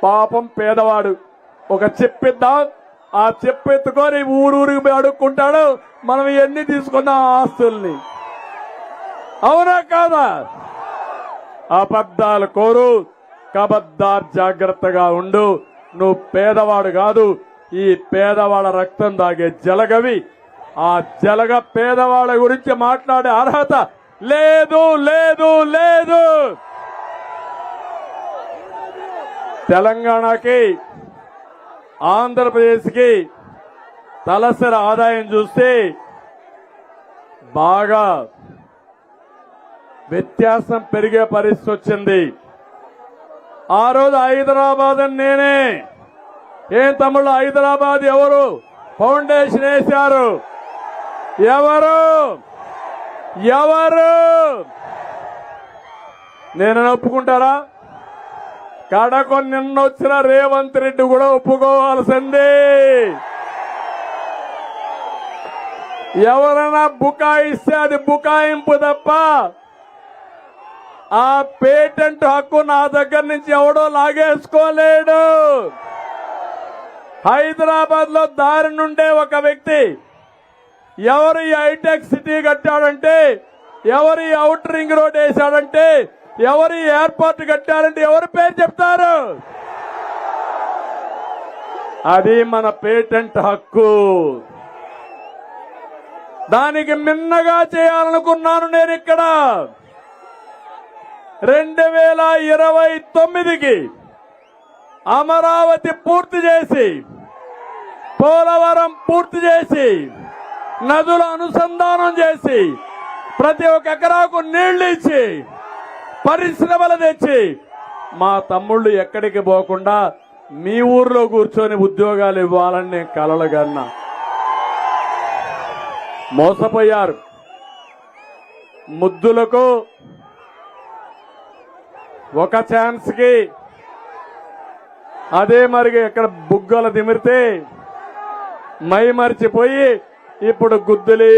పాపం పేదవాడు ఒక చెప్పిద్దాం, ఆ చెప్పెత్తుకొని ఊరూరికి అడుక్కుంటాడు. మనం ఎన్ని తీసుకున్న ఆస్తుల్ని, అవునా కాదా? అబద్ధాలు కోరు, కబద్దార్ జాగ్రత్తగా ఉండు. నువ్వు పేదవాడు కాదు, ఈ పేదవాళ్ళ రక్తం దాగే జలగవి. ఆ జలగ పేదవాళ్ళ గురించి మాట్లాడే అర్హత లేదు లేదు లేదు. తెలంగాణకి ఆంధ్రప్రదేశ్కి తలసరి ఆదాయం చూస్తే బాగా వ్యత్యాసం పెరిగే పరిస్థితి వచ్చింది. ఆ రోజు హైదరాబాద్ అని నేనే, ఏం తమ్ముళ్ళు హైదరాబాద్ ఎవరు ఫౌండేషన్ వేశారు? ఎవరు ఎవరు నేను ఒప్పుకుంటారా? కడకు నిన్నొచ్చిన రేవంత్ రెడ్డి కూడా ఒప్పుకోవాల్సిందే. ఎవరైనా బుకాయిస్తే అది బుకాయింపు తప్ప ఆ పేటెంట్ హక్కు నా దగ్గర నుంచి ఎవడో లాగేసుకోలేడు. హైదరాబాద్ లో దారి నుండే ఒక వ్యక్తి ఎవరు ఈ హైటెక్ సిటీ కట్టాడంటే, ఎవరు ఈ అవుటర్ రింగ్ రోడ్ వేశాడంటే, ఎవరు ఈ ఎయిర్పోర్ట్ కట్టారంటే ఎవరు పేరు చెప్తారు? అది మన పేటెంట్ హక్కు. దానికి మిన్నగా చేయాలనుకున్నాను నేను. ఇక్కడ 2029కి అమరావతి పూర్తి చేసి, పోలవరం పూర్తి చేసి, నదుల అనుసంధానం చేసి, ప్రతి ఒక్క ఎకరాకు నీళ్లు ఇచ్చి, పరిశ్రమలు తెచ్చి, మా తమ్ముళ్ళు ఎక్కడికి పోకుండా మీ ఊర్లో కూర్చొని ఉద్యోగాలు ఇవ్వాలని నేను కలలుగన్నా. మోసపోయారు. ముద్దులకు ఒక ఛాన్స్ కి అదే మరిగా ఎక్కడ బుగ్గలు దిమిరితే మై మరిచిపోయి ఇప్పుడు గుద్దులే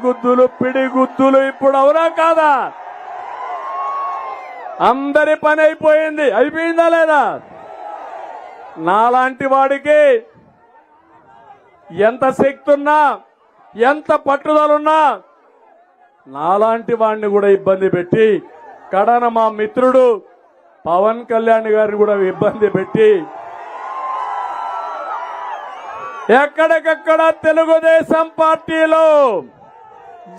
గుద్దులు, పిడి గుద్దులు. ఇప్పుడు అవునా కాదా? అందరి పని అయిపోయింది. అయిపోయిందా లేదా? నాలాంటి వాడికి ఎంత శక్తి ఉన్నా, ఎంత పట్టుదలున్నా, నాలాంటి వాడిని కూడా ఇబ్బంది పెట్టి, కడన మా మిత్రుడు పవన్ కళ్యాణ్ గారిని కూడా ఇబ్బంది పెట్టి, ఎక్కడికక్కడ తెలుగుదేశం పార్టీలో,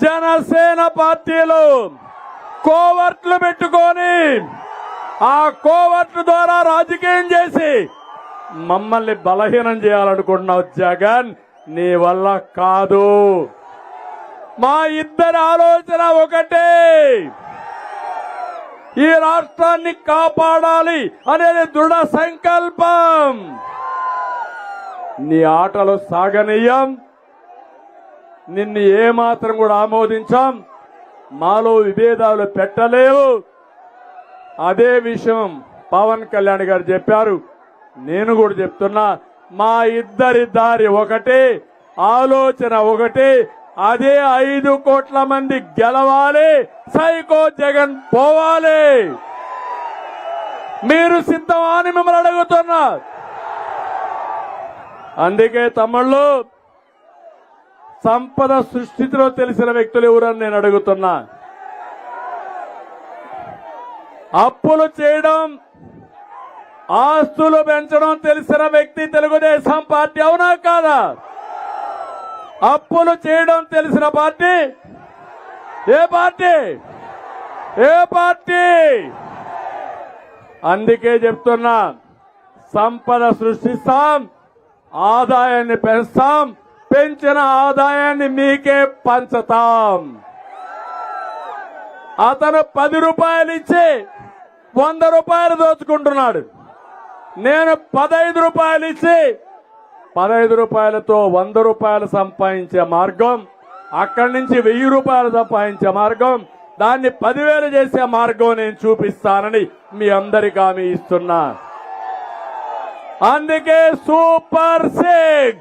జనసేన పార్టీలో కోవర్ట్లు పెట్టుకొని, ఆ కోవర్ట్ల ద్వారా రాజకీయం చేసి మమ్మల్ని బలహీనం చేయాలనుకుంటున్నావు జగన్. నీ వల్ల కాదు. మా ఇద్దరి ఆలోచన ఒకటే, ఈ రాష్ట్రాన్ని కాపాడాలి అనేది దృఢ సంకల్పం. నీ ఆటలు సాగనీయం, నిన్ను ఏమాత్రం కూడా ఆమోదించాం. మాలో విభేదాలు పెట్టలేవు. అదే విషయం పవన్ కళ్యాణ్ గారు చెప్పారు, నేను కూడా చెప్తున్నా. మా ఇద్దరి దారి ఒకటే, ఆలోచన ఒకటే. అదే 5 కోట్ల మంది గెలవాలి, సైకో జగన్ పోవాలి. మీరు సిద్ధమా అని మిమ్మల్ని అడుగుతున్నా. అందుకే తమ్ముళ్ళు, సంపద సృష్టిలో తెలిసిన వ్యక్తులు ఎవరని నేను అడుగుతున్నా. అప్పులు చేయడం, ఆస్తులు పెంచడం తెలిసిన వ్యక్తి తెలుగుదేశం పార్టీ, అవునా కాదా? అప్పులు చేయడం తెలిసిన పార్టీ ఏ పార్టీ? ఏ పార్టీ? అందుకే చెప్తున్నా, సంపద సృష్టిస్తాం, ఆదాయాన్ని పెంచుతాం, పెంచిన ఆదాయాన్ని మీకే పంచుతాం. అతను 10 రూపాయలు ఇచ్చి 100 రూపాయలు దోచుకుంటున్నాడు. నేను 15 రూపాయలు ఇచ్చి 15 రూపాయలతో 100 రూపాయలు సంపాదించే మార్గం, అక్కడి నుంచి 1000 రూపాయలు సంపాదించే మార్గం, దాన్ని 10,000 చేసే మార్గం నేను చూపిస్తానని మీ అందరికీ హామీ ఇస్తున్నా. అందుకే సూపర్ 6